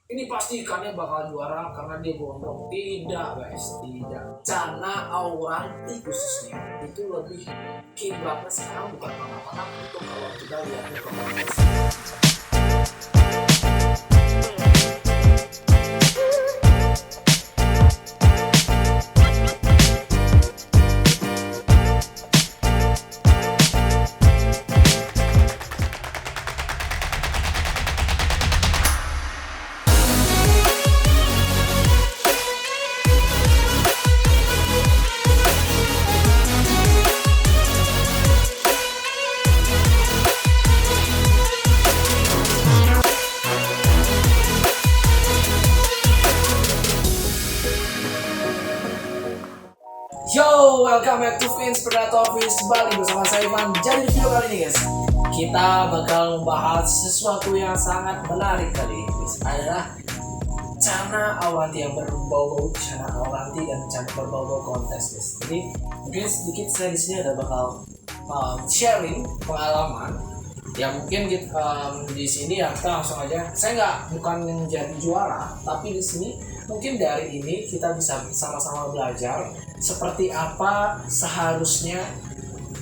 ini pasti ikannya bakal juara karena dia gondrong. Tidak guys, tidak. Cana auranti khususnya itu lebih kiblatnya sekarang bukan mana-mana untuk kalau kita lihatnya ke kontes. Yo, welcome back to Vince Predator Vince Bali bersama saya Ivan. Jadi di video kali ini guys, kita bakal membahas sesuatu yang sangat menarik kali ini guys. Adalah cana auranti yang berbau-bau cana auranti dan cana berbau-bau kontes guys. Jadi mungkin sedikit saya di sini ada bakal sharing pengalaman yang mungkin di sini ya kita langsung aja. Saya bukan yang jadi juara, tapi di sini mungkin dari ini kita bisa sama-sama belajar seperti apa seharusnya,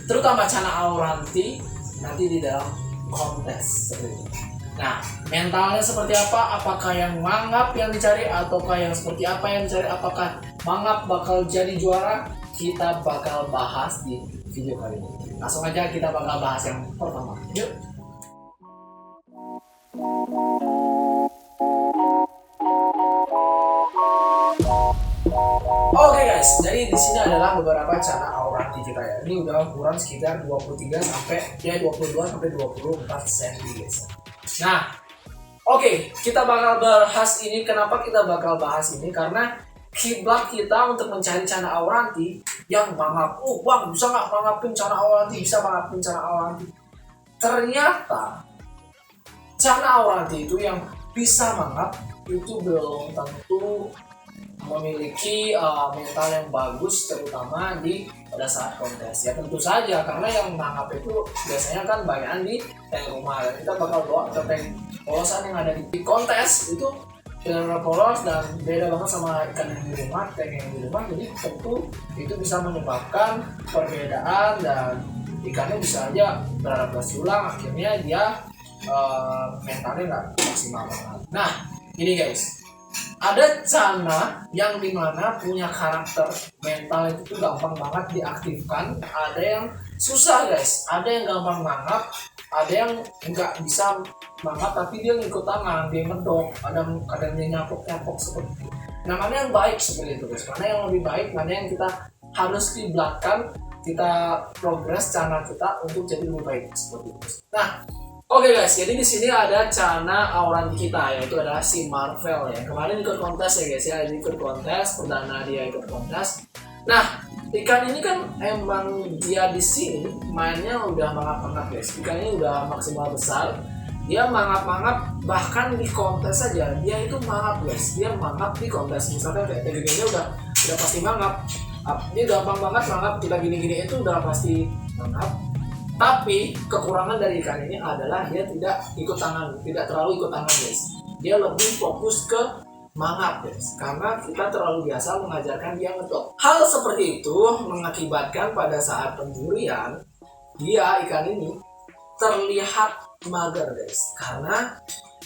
terutama cana auranti nanti di dalam kontes seperti itu. Nah, mentalnya seperti apa? Apakah yang mangap yang dicari ataukah yang seperti apa yang dicari? Apakah mangap bakal jadi juara? Kita bakal bahas di video kali ini. Langsung aja kita bakal bahas yang pertama. Yuk. Oke guys, jadi di sini adalah beberapa cana auranti kita ya. Ini udah ukuran sekitar 23 sampai 22 sampai 24 cm guys. Nah, oke, kita bakal bahas ini. Kenapa kita bakal bahas ini? Karena kiblat kita untuk mencari cana auranti yang mangap. Oh bang, bisa nggak mangapin cana auranti? Bisa mangapin cana auranti. Ternyata cana auranti itu yang bisa mangap itu belum tentu memiliki mental yang bagus, terutama pada saat kontes ya. Tentu saja karena yang mangap itu biasanya kan banyak di tank rumah, dan kita bakal bawa ke tank polosan yang ada di kontes itu benar-benar polos dan beda banget sama ikan yang di rumah, tank yang di rumah. Jadi tentu itu bisa menyebabkan perbedaan dan ikannya bisa aja beradaptasi ulang, akhirnya dia mentalnya nggak maksimal banget. Nah ini guys, ada cana yang dimana punya karakter mental itu tuh gampang banget diaktifkan. Ada yang susah guys, ada yang gampang mangap, ada yang nggak bisa mangap tapi dia ngikut tangan, dia ngedok, ada dia nyapok seperti itu. Nah mana yang baik seperti itu guys, mana yang lebih baik, mana yang kita harus kiblatkan, kita progres cana kita untuk jadi lebih baik seperti itu. Nah oke guys, jadi di sini ada cana auranti kita, yaitu adalah si Marvel ya. Kemarin ikut kontes ya guys ya, ikut kontes perdana, dia ikut kontes. Nah, ikan ini kan emang dia di sini mainnya udah mangap-mangap guys. Ikan ini udah maksimal besar, dia mangap-mangap bahkan di kontes saja dia itu mangap guys. Dia mangap di kontes, misalnya kayak TGG-nya udah pasti mangap. Dia gampang banget mangap, kita gini-gini itu udah pasti mangap. Tapi kekurangan dari ikan ini adalah dia tidak ikut tangan, tidak terlalu ikut tangan guys. Dia lebih fokus ke mangap guys, karena kita terlalu biasa mengajarkan dia ngedok. Hal seperti itu mengakibatkan pada saat penjurian dia ikan ini terlihat mager guys, karena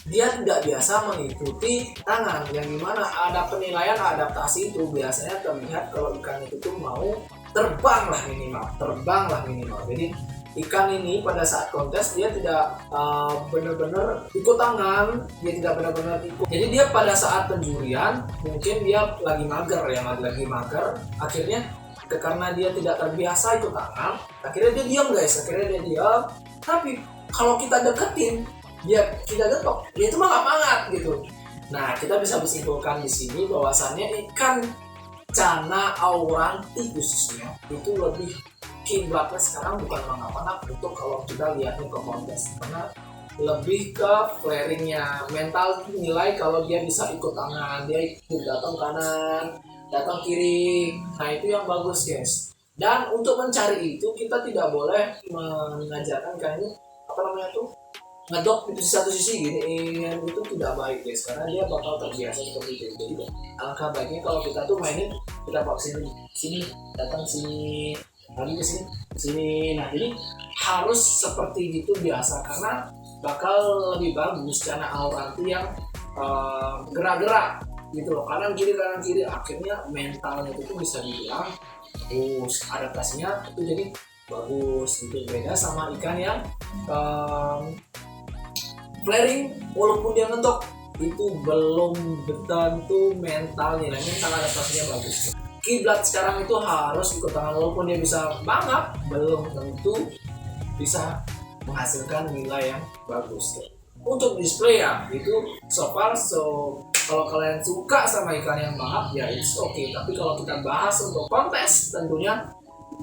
dia tidak biasa mengikuti tangan, yang dimana ada penilaian adaptasi itu biasanya terlihat kalau ikan itu tuh mau terbang lah minimal. Jadi ikan ini pada saat kontes dia tidak benar-benar ikut tangan, dia tidak benar-benar ikut. Jadi dia pada saat penjurian mungkin dia lagi mager, akhirnya karena dia tidak terbiasa ikut tangan, akhirnya dia diam guys, Tapi kalau kita deketin, dia tidak getok, dia itu mangap gitu. Nah kita bisa bersimpulkan di sini bahwasannya ikan cana auranti khususnya itu lebih kiblatnya sekarang bukan mangap-mangap untuk kalau kita lihatnya ke kontes, karena lebih ke flaringnya. Mental nilai kalau dia bisa ikut tangan, dia ikut datang kanan, datang kiri, nah itu yang bagus guys. Dan untuk mencari itu kita tidak boleh mengajarkan kayak ini ngedok di satu sisi gini itu tidak baik guys, karena dia bakal terbiasa seperti itu. Jadi alangkah baiknya kalau kita tuh mainin, kita bawa sini datang sini lagi ke sini. Nah jadi harus seperti gitu biasa, karena bakal lebih bagus karena Auranti yang gerak-gerak gitu loh, kanan kiri, akhirnya mentalnya itu bisa dibilang bagus, adaptasinya itu jadi bagus gitu. Beda sama ikan yang flaring walaupun dia ngetok, itu belum tentu mental adaptasinya bagus. Kiblat sekarang itu harus ikut tangan, walaupun dia bisa mangap belum tentu bisa menghasilkan nilai yang bagus. Untuk display ya itu so far so, kalau kalian suka sama ikan yang mangap ya it's okay, tapi kalau kita bahas untuk kontes tentunya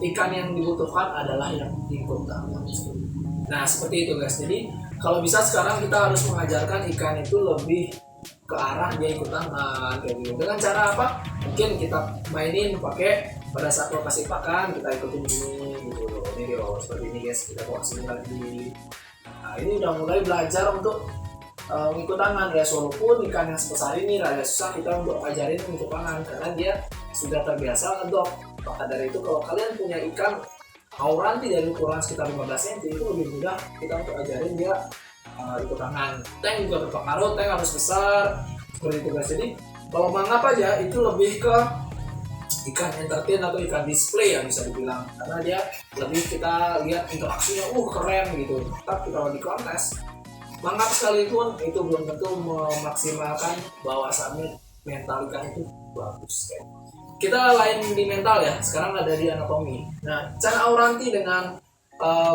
ikan yang dibutuhkan adalah yang ikut tangan. Nah seperti itu guys. Jadi kalau bisa sekarang kita harus mengajarkan ikan itu lebih ke arah dia ikut tangan kayak gitu. Dengan cara apa? Mungkin kita mainin pakai pada saat lo kasih pakan kita ikutin gini gitu loh. Ini loh seperti ini guys, kita bawa sini lagi. Nah ini udah mulai belajar untuk ikut tangan guys, walaupun ikan yang sebesar ini agak susah kita untuk ajarin ikut tangan karena dia sudah terbiasa ngedok. Maka dari itu kalau kalian punya ikan Auranti dari ukuran sekitar 15 cm itu lebih mudah kita untuk ajarin dia ikut tangan. Tank juga berpengaruh, tank harus besar seperti itu guys. Jadi kalau mangap aja itu lebih ke ikan entertain atau ikan display ya bisa dibilang, karena dia lebih kita lihat interaksinya keren gitu. Tapi kalau di kontes mangap sekalipun itu belum tentu memaksimalkan bahwasannya mental ikan itu bagus kan. Kita lain di mental ya, sekarang ada di anatomi. Nah, Chan Auranti dengan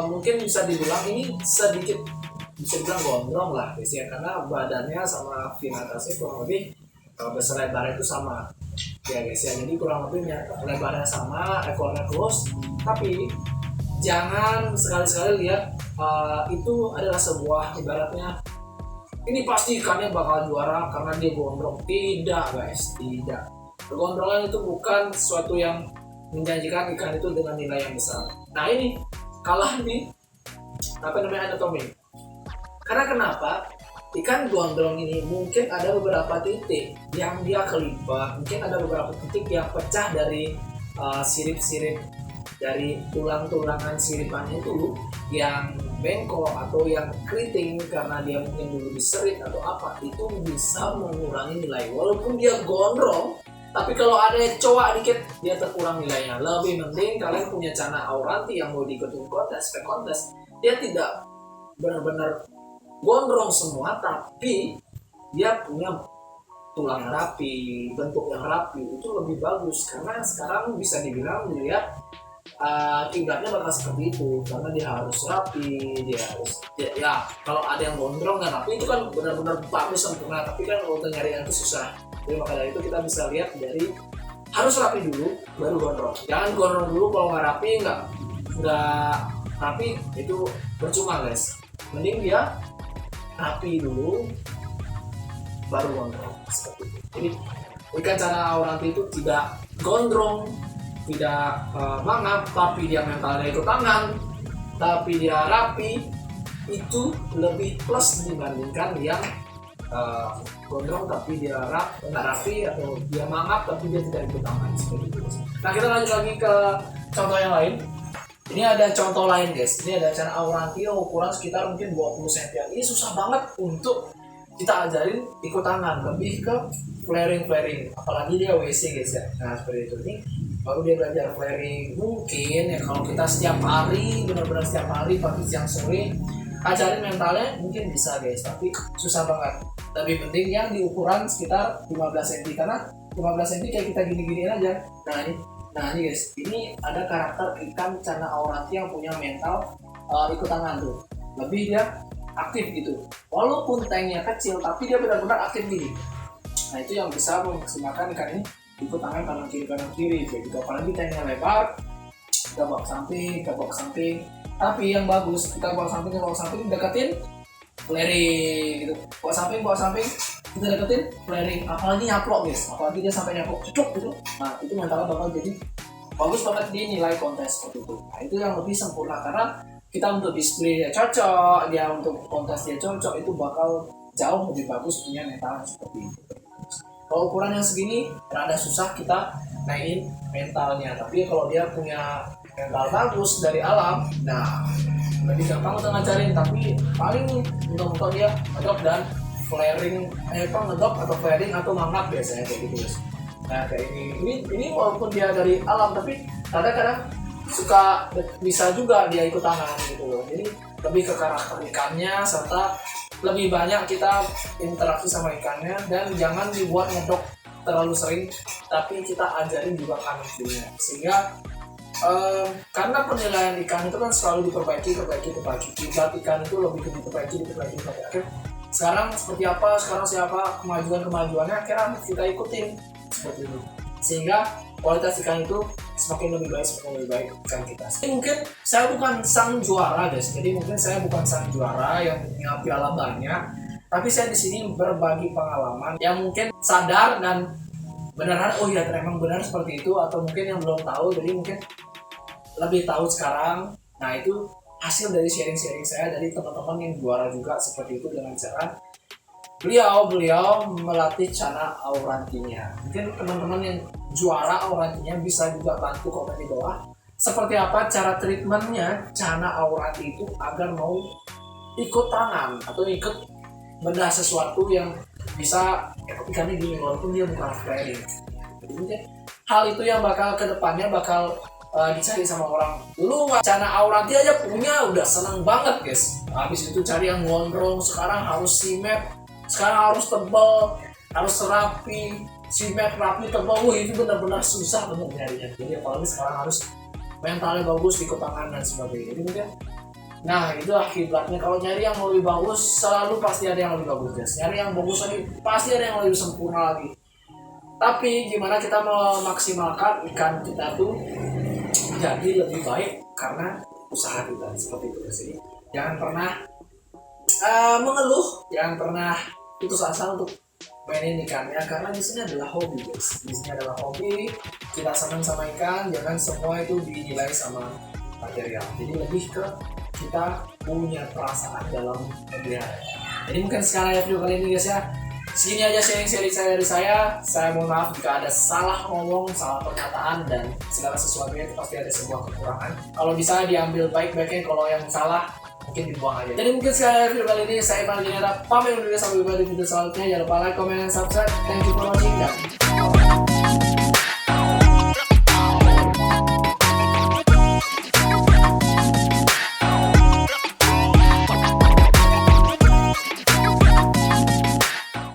mungkin bisa dibilang ini sedikit bisa dibilang gondrong lah guys ya, karena badannya sama fin atasnya kurang lebih besar lebarnya itu sama ya guys ya. Jadi kurang lebih lebarnya sama, ekornya close, tapi jangan sekali-sekali lihat itu adalah sebuah ibaratnya ini pasti ikannya bakal juara karena dia gondrong. Tidak guys, tidak. Kegondrongan itu bukan sesuatu yang menjanjikan ikan itu dengan nilai yang besar. Nah ini kalah di anatomi. Karena kenapa? Ikan gondrong ini mungkin ada beberapa titik yang dia kelipat, mungkin ada beberapa titik yang pecah dari sirip-sirip dari tulang-tulangan siripannya itu yang bengkok atau yang keriting karena dia mungkin dulu diserit atau apa, itu bisa mengurangi nilai walaupun dia gondrong. Tapi kalau ada cowok dikit dia terkurang nilainya. Lebih penting kalian punya Cana Auranti yang mau diikutin kontes, dia tidak benar-benar gondrong semua, tapi dia punya tulang rapi, bentuk yang rapi, itu lebih bagus. Karena sekarang bisa dibilang dilihat kiblatnya bakal seperti itu, karena dia harus rapi, dia harus ya kalau ada yang gondrong dan rapi itu kan benar-benar bagus sempurna, tapi kan kalau nyari yang itu susah. Jadi maka dari itu kita bisa lihat dari harus rapi dulu baru gondrong. Jangan gondrong dulu, kalau nggak rapi itu percuma guys. Mending dia rapi dulu baru gondrong seperti itu. Jadi ikan Cana Auranti itu tidak gondrong, tidak mangap, tapi dia mentalnya ikut tangan, tapi dia rapi, itu lebih plus dibandingkan yang gondrong tapi dia nggak rapi, atau dia mangap tapi dia tidak ikut tangan seperti itu. Nah kita lanjut lagi ke contoh yang lain. Ini ada contoh lain guys. Ini ada Cana Auranti ukuran sekitar mungkin 20 cm. Ini susah banget untuk kita ajarin ikut tangan, lebih ke flaring, apalagi dia WC guys ya. Nah seperti itu nih, baru dia belajar flaring. Mungkin ya kalau kita setiap hari, benar-benar setiap hari pagi siang sore ajarin mentalnya mungkin bisa guys, tapi susah banget. Lebih penting yang di ukuran sekitar 15 cm, karena 15 cm kayak kita gini-giniin aja. Nah ini guys, ini ada karakter ikan Cana Auranti yang punya mental ikut tangan tuh, lebih dia aktif gitu. Walaupun tanknya kecil, tapi dia benar-benar aktif gini. Nah itu yang bisa memaksimalkan ikan ini ikut tangan kanan kiri kayak gitu. Apalagi tanknya lebar, kita bawa ke samping, tapi yang bagus kita bawa samping deketin flaring gitu, bawa samping kita deketin flaring, apalagi nyaplok guys, apalagi dia sampai nyaplok cocok gitu. Nah itu mentalnya bakal jadi bagus banget di nilai kontes seperti itu. Nah itu yang lebih sempurna, karena kita untuk display dia cocok, dia untuk kontes dia cocok, itu bakal jauh lebih bagus punya mental seperti itu. Kalau ukuran yang segini rada susah kita naikin mentalnya, tapi kalau dia punya mental bagus dari alam, nah lebih gampang untuk ngajarin. Tapi paling untuk dia ngedrop dan flaring, ngedrop atau flaring atau mangap biasanya kayak gitu guys. Nah kayak ini walaupun dia dari alam, tapi kadang-kadang suka bisa juga dia ikut tangan gitu loh. Jadi lebih ke karakter ikannya, serta lebih banyak kita interaksi sama ikannya, dan jangan dibuat ngedok terlalu sering, tapi kita ajarin juga kanalnya, sehingga karena penilaian ikan itu kan selalu diperbaiki. Kiblat ikan itu lebih diperbaiki sampai akhir. Sekarang seperti apa, sekarang siapa, kemajuannya akhirnya kita ikutin seperti itu, sehingga kualitas ikan itu semakin lebih baik ikan kita. Jadi mungkin saya bukan sang juara guys, yang punya piala banyak, tapi saya di sini berbagi pengalaman yang mungkin sadar dan beneran, oh iya memang benar seperti itu, atau mungkin yang belum tahu jadi mungkin lebih tahu sekarang. Nah itu hasil dari sharing saya dari teman-teman yang juara juga seperti itu, dengan cara beliau melatih cara aurantinya. Mungkin teman-teman yang juara aurantinya bisa juga bantu komen di bawah seperti apa cara treatmentnya cara auranti itu agar mau ikut tangan atau ikut benda sesuatu yang bisa ikannya gini walaupun dia bukan flaring. Jadi mungkin hal itu yang bakal kedepannya bakal dicari sama orang. Dulu cara auranti aja punya udah seneng banget guys, habis itu cari yang gondrong, sekarang harus simet, sekarang harus tebal, harus rapi, simet rapi tebal. Itu benar-benar susah bener nyarinya. Jadi apalagi sekarang harus mentalnya bagus, ikut tangan dan sebagainya. Jadi mungkin nah itu akibatnya kalau nyari yang lebih bagus selalu pasti ada yang lebih bagus guys. Nyari yang bagus lagi pasti ada yang lebih sempurna lagi. Tapi gimana kita memaksimalkan ikan kita tuh jadi lebih baik karena usaha kita seperti itu guys. Jadi jangan pernah mengeluh, jangan pernah putus asa untuk mainin ikannya, karena di sini adalah hobi guys. Di sini adalah hobi, kita senang sama ikan, jangan semua itu dinilai sama material. Jadi lebih ke kita punya perasaan dalam memelihara. Jadi mungkin sekarang ya video kali ini guys ya, segini aja sharing saya dari saya. Saya mohon maaf jika ada salah ngomong, salah pernyataan, dan segala sesuatunya itu pasti ada sebuah kekurangan. Kalau bisa diambil baik-baiknya, kalau yang salah mungkin dibuang aja. Jadi mungkin sekarang video kali ini saya Ivan Dinera pamit undur diri, sampai jumpa di video selanjutnya. Jangan lupa like, comment, dan subscribe. Thank you for watching dan